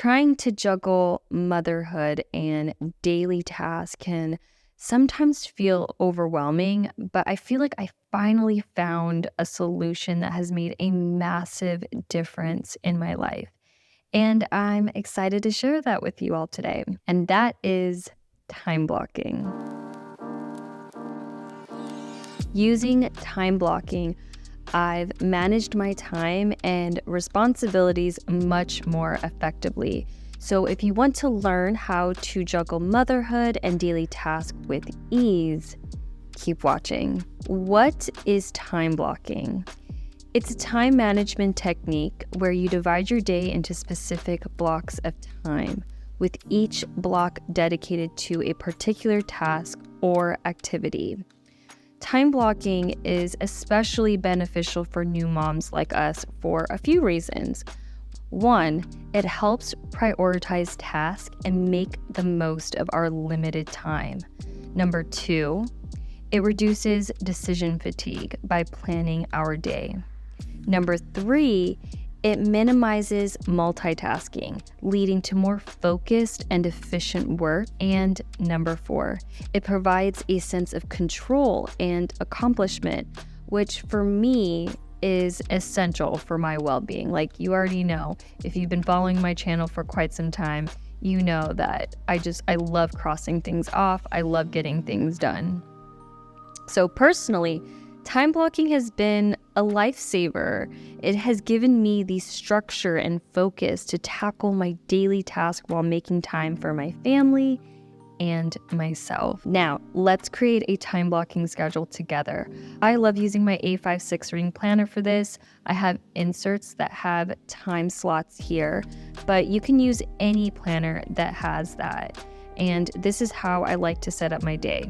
Trying to juggle motherhood and daily tasks can sometimes feel overwhelming, but I feel like I finally found a solution that has made a massive difference in my life. And I'm excited to share that with you all today. And that is time blocking. Using time blocking, I've managed my time and responsibilities much more effectively. So if you want to learn how to juggle motherhood and daily tasks with ease, keep watching. What is time blocking? It's a time management technique where you divide your day into specific blocks of time, with each block dedicated to a particular task or activity. Time blocking is especially beneficial for new moms like us for a few reasons. One, it helps prioritize tasks and make the most of our limited time. Number two, it reduces decision fatigue by planning our day. Number three, it minimizes multitasking, leading to more focused and efficient work. And number four, it provides a sense of control and accomplishment, which for me is essential for my well-being. Like you already know, if you've been following my channel for quite some time, you know that I love crossing things off. I love getting things done. So personally, time blocking has been a lifesaver. It has given me the structure and focus to tackle my daily task while making time for my family and myself. Now, let's create a time blocking schedule together. I love using my A56 reading planner for this. I have inserts that have time slots here, but you can use any planner that has that. And this is how I like to set up my day.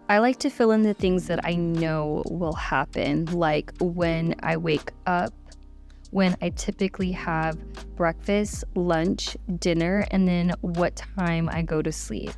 I like to fill in the things that I know will happen, like when I wake up, when I typically have breakfast, lunch, dinner, and then what time I go to sleep.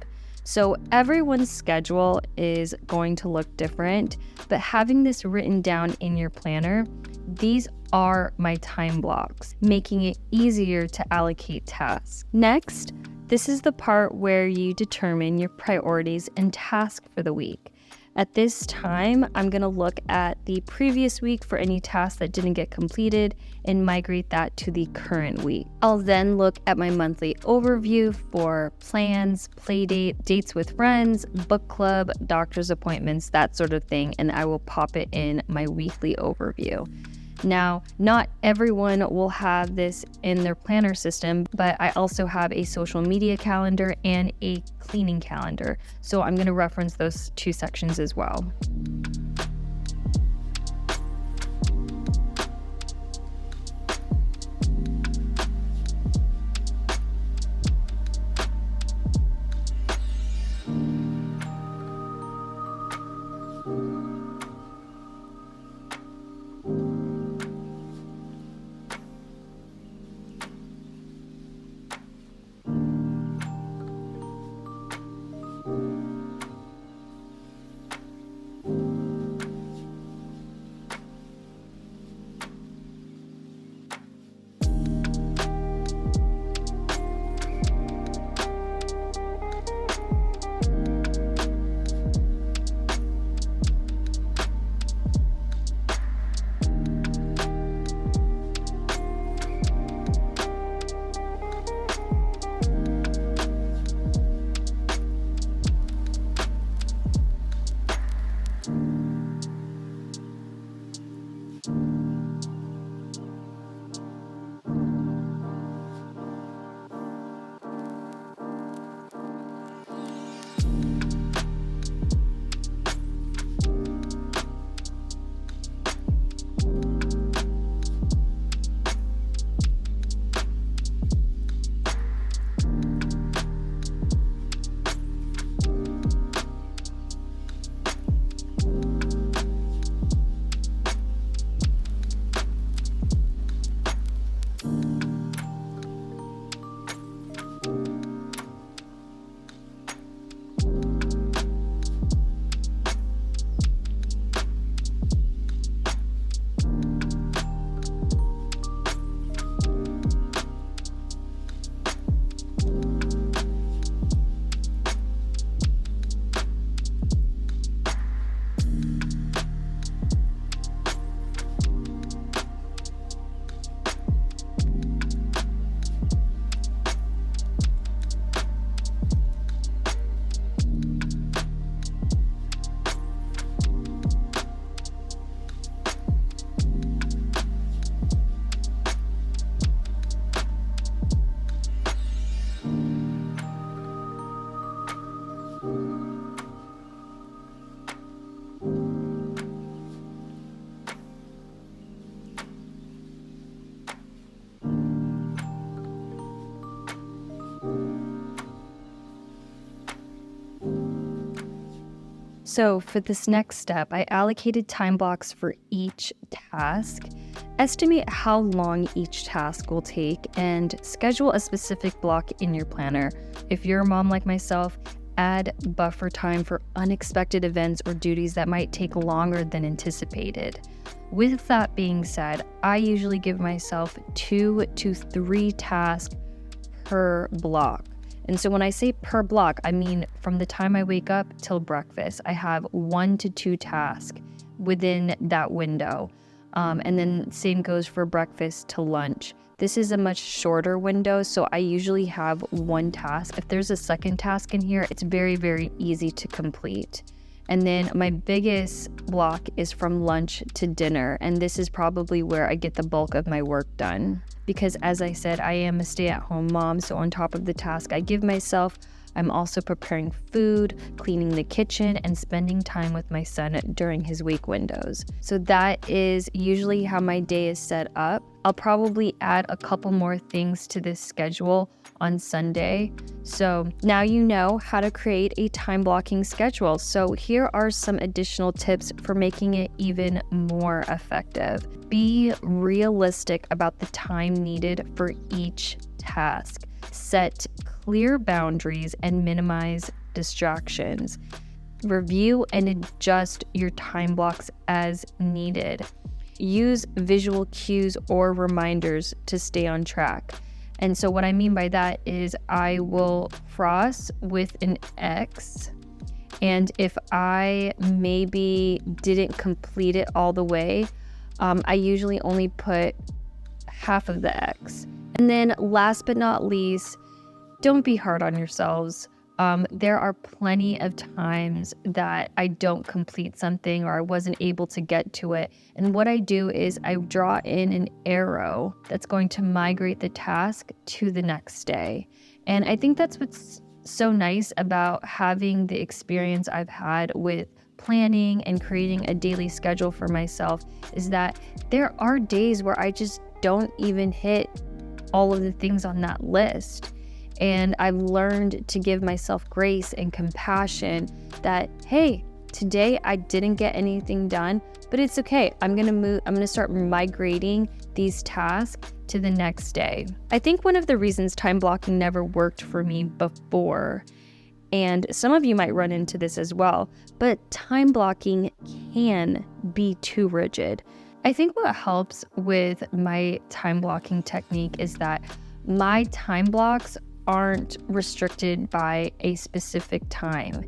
So everyone's schedule is going to look different, but having this written down in your planner, these are my time blocks, making it easier to allocate tasks. Next, this is the part where you determine your priorities and tasks for the week. At this time, I'm going to look at the previous week for any tasks that didn't get completed and migrate that to the current week. I'll then look at my monthly overview for plans, play date, dates with friends, book club, doctor's appointments, that sort of thing, and I will pop it in my weekly overview. Now, not everyone will have this in their planner system, but I also have a social media calendar and a cleaning calendar. So I'm going to reference those two sections as well. So for this next step, I allocated time blocks for each task. Estimate how long each task will take and schedule a specific block in your planner. If you're a mom like myself, add buffer time for unexpected events or duties that might take longer than anticipated. With that being said, I usually give myself 2 to 3 tasks per block. And so when I say per block, I mean from the time I wake up till breakfast, I have 1 to 2 tasks within that window. And then same goes for breakfast to lunch. This is a much shorter window, so I usually have 1 task. If there's a second task in here, it's very, very easy to complete. And then my biggest block is from lunch to dinner, and this is probably where I get the bulk of my work done. Because as I said, I am a stay-at-home mom, so on top of the task I give myself, I'm also preparing food, cleaning the kitchen, and spending time with my son during his wake windows. So that is usually how my day is set up. I'll probably add a couple more things to this schedule on Sunday. So now you know how to create a time blocking schedule. So here are some additional tips for making it even more effective. Be realistic about the time needed for each task. Set clear boundaries and minimize distractions. Review and adjust your time blocks as needed. Use visual cues or reminders to stay on track. And so what I mean by that is I will cross with an X, and if I maybe didn't complete it all the way, I usually only put half of the X. And then last but not least, don't be hard on yourselves. There are plenty of times that I don't complete something or I wasn't able to get to it. And what I do is I draw in an arrow that's going to migrate the task to the next day. And I think that's what's so nice about having the experience I've had with planning and creating a daily schedule for myself is that there are days where I just don't even hit all of the things on that list. And I've learned to give myself grace and compassion that, hey, today I didn't get anything done, but it's okay. I'm gonna start migrating these tasks to the next day. I think one of the reasons time blocking never worked for me before, and some of you might run into this as well, but time blocking can be too rigid. I think what helps with my time blocking technique is that my time blocks aren't restricted by a specific time.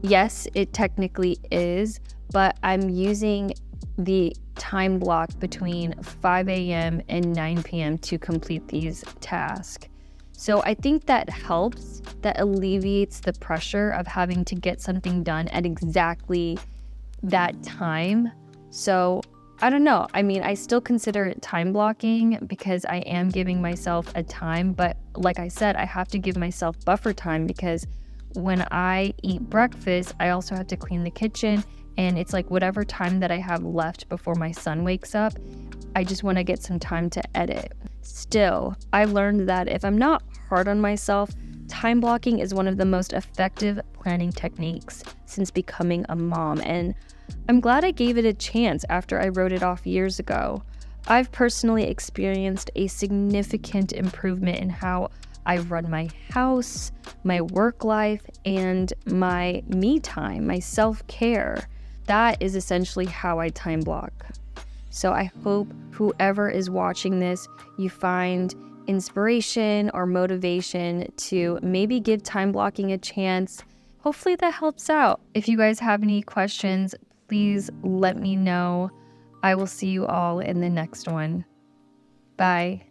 Yes, it technically is, but I'm using the time block between 5 a.m. and 9 p.m. to complete these tasks. So I think that helps, that alleviates the pressure of having to get something done at exactly that time. So I don't know. I mean, I still consider it time blocking because I am giving myself a time, but like I said, I have to give myself buffer time because when I eat breakfast, I also have to clean the kitchen, and it's like whatever time that I have left before my son wakes up, I just want to get some time to edit. Still, I learned that if I'm not hard on myself, time blocking is one of the most effective planning techniques since becoming a mom, and I'm glad I gave it a chance after I wrote it off years ago. I've personally experienced a significant improvement in how I run my house, my work life, and my me time, my self-care. That is essentially how I time block. So I hope whoever is watching this, you find inspiration or motivation to maybe give time blocking a chance. Hopefully that helps out. If you guys have any questions, please let me know. I will see you all in the next one. Bye.